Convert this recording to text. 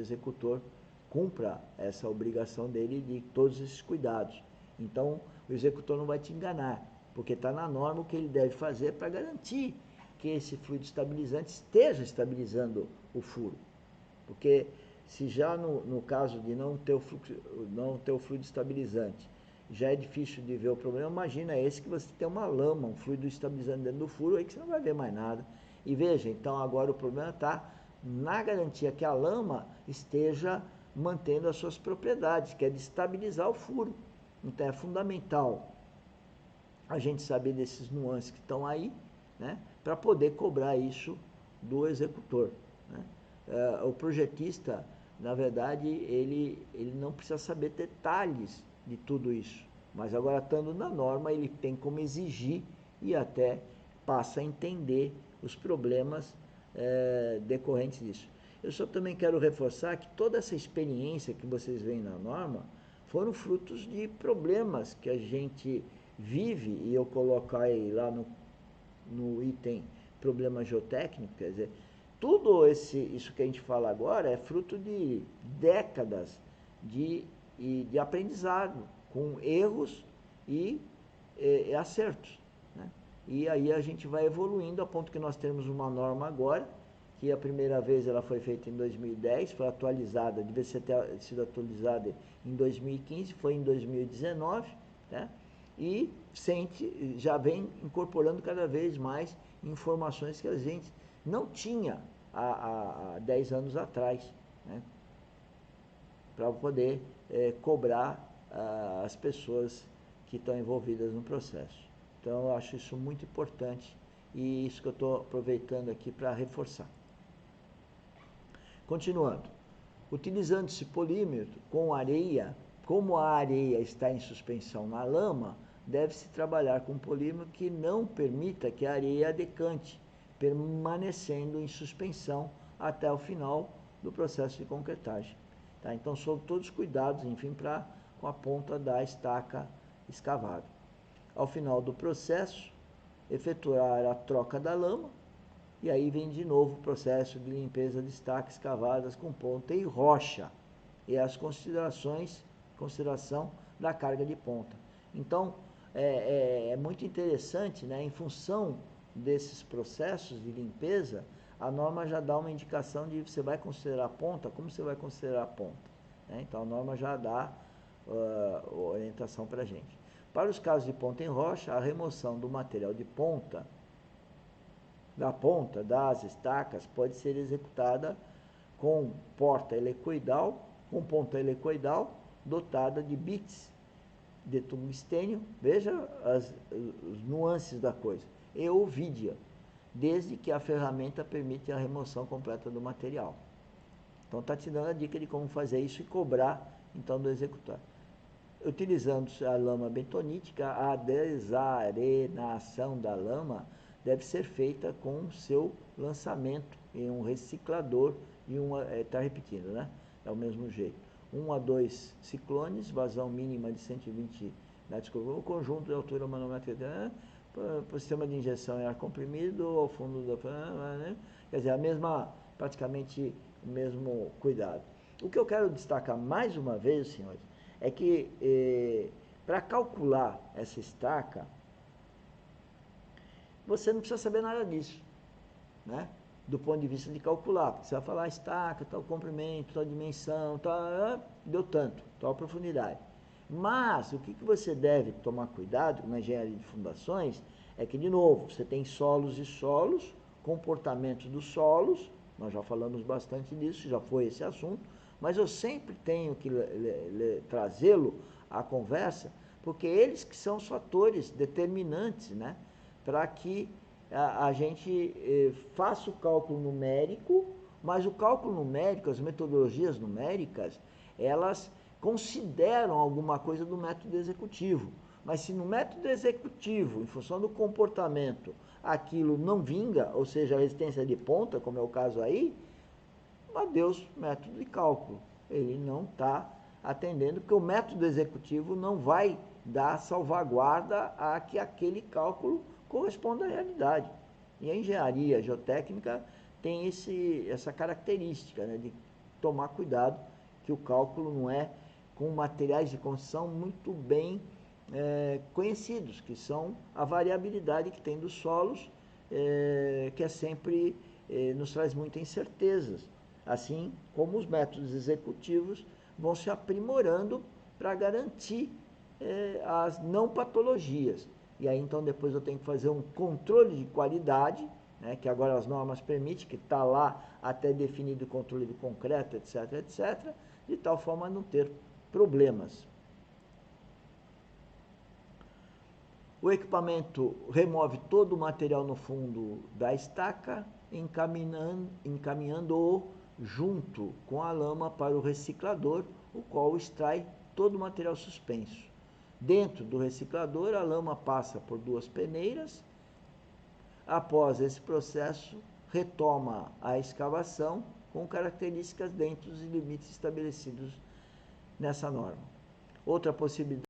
executor cumpra essa obrigação dele de todos esses cuidados. Então, o executor não vai te enganar, porque está na norma o que ele deve fazer para garantir que esse fluido estabilizante esteja estabilizando o furo. Porque se já no caso de não ter o fluido estabilizante, já é difícil de ver o problema, imagina esse que você tem uma lama, um fluido estabilizante dentro do furo, aí que você não vai ver mais nada. E veja, então agora o problema está na garantia que a lama esteja mantendo as suas propriedades, que é de estabilizar o furo. Então é fundamental a gente saber desses nuances que estão aí, né, para poder cobrar isso do executor, né? O projetista, na verdade, ele não precisa saber detalhes de tudo isso, mas agora estando na norma, ele tem como exigir e até passa a entender os problemas decorrentes disso. Eu só também quero reforçar que toda essa experiência que vocês veem na norma foram frutos de problemas que a gente vive, e eu coloco aí lá no item problema geotécnico, quer dizer, tudo isso que a gente fala agora é fruto de décadas de aprendizado, com erros e acertos, né? E aí a gente vai evoluindo a ponto que nós temos uma norma agora, que a primeira vez ela foi feita em 2010, foi atualizada, devia ter sido atualizada em 2015, foi em 2019, né? E já vem incorporando cada vez mais informações que a gente não tinha há 10 anos atrás, né? Para poder cobrar as pessoas que estão envolvidas no processo. Então eu acho isso muito importante e isso que eu estou aproveitando aqui para reforçar. Continuando, utilizando-se polímetro com areia, como a areia está em suspensão na lama, deve-se trabalhar com polímero que não permita que a areia decante, permanecendo em suspensão até o final do processo de concretagem. Tá? Então, são todos cuidados, enfim, com a ponta da estaca escavada. Ao final do processo, efetuar a troca da lama, e aí vem de novo o processo de limpeza de estacas escavadas com ponta e rocha, e as consideração da carga de ponta. Então, é muito interessante, né? Em função desses processos de limpeza, a norma já dá uma indicação de você vai considerar a ponta, como você vai considerar a ponta, né? Então, a norma já dá orientação para a gente. Para os casos de ponta em rocha, a remoção do material de ponta, da ponta das estacas, pode ser executada com ponta helicoidal dotada de bits de tungstênio, veja as nuances da coisa, e ovídia, desde que a ferramenta permite a remoção completa do material. Então está te dando a dica de como fazer isso e cobrar então do executor. Utilizando a lama bentonítica, a desarenação da lama deve ser feita com seu lançamento em um reciclador e está repetindo, né? É o mesmo jeito. 1 a 2 ciclones, vazão mínima de 120 metros cúbicos, o conjunto de altura manométrica, para o sistema de injeção é ar comprimido, ao fundo da... né? Quer dizer, praticamente o mesmo cuidado. O que eu quero destacar mais uma vez, senhores, é que para calcular essa estaca, você não precisa saber nada disso, né? Do ponto de vista de calcular, porque você vai falar estaca, tal comprimento, tal dimensão, tal, deu tanto, tal profundidade. Mas o que você deve tomar cuidado na engenharia de fundações é que, de novo, você tem solos e solos, comportamentos dos solos, nós já falamos bastante disso, já foi esse assunto, mas eu sempre tenho que trazê-lo à conversa, porque eles que são os fatores determinantes, né, para que a gente faça o cálculo numérico, mas o cálculo numérico, as metodologias numéricas, elas consideram alguma coisa do método executivo. Mas se no método executivo, em função do comportamento, aquilo não vinga, ou seja, a resistência de ponta, como é o caso aí, adeus método de cálculo. Ele não está atendendo, porque o método executivo não vai dar salvaguarda a que aquele cálculo corresponda à realidade. E a engenharia geotécnica tem essa característica, né, de tomar cuidado, que o cálculo não é com materiais de construção muito bem conhecidos, que são a variabilidade que tem dos solos, que é sempre nos traz muitas incertezas, assim como os métodos executivos vão se aprimorando para garantir as não patologias. E aí então depois eu tenho que fazer um controle de qualidade, né, que agora as normas permitem, que está lá até definido o controle de concreto, etc, etc, de tal forma a não ter problemas. O equipamento remove todo o material no fundo da estaca, encaminhando-o junto com a lama para o reciclador, o qual extrai todo o material suspenso. Dentro do reciclador, a lama passa por 2 peneiras. Após esse processo, retoma a escavação com características dentro dos limites estabelecidos nessa norma. Outra possibilidade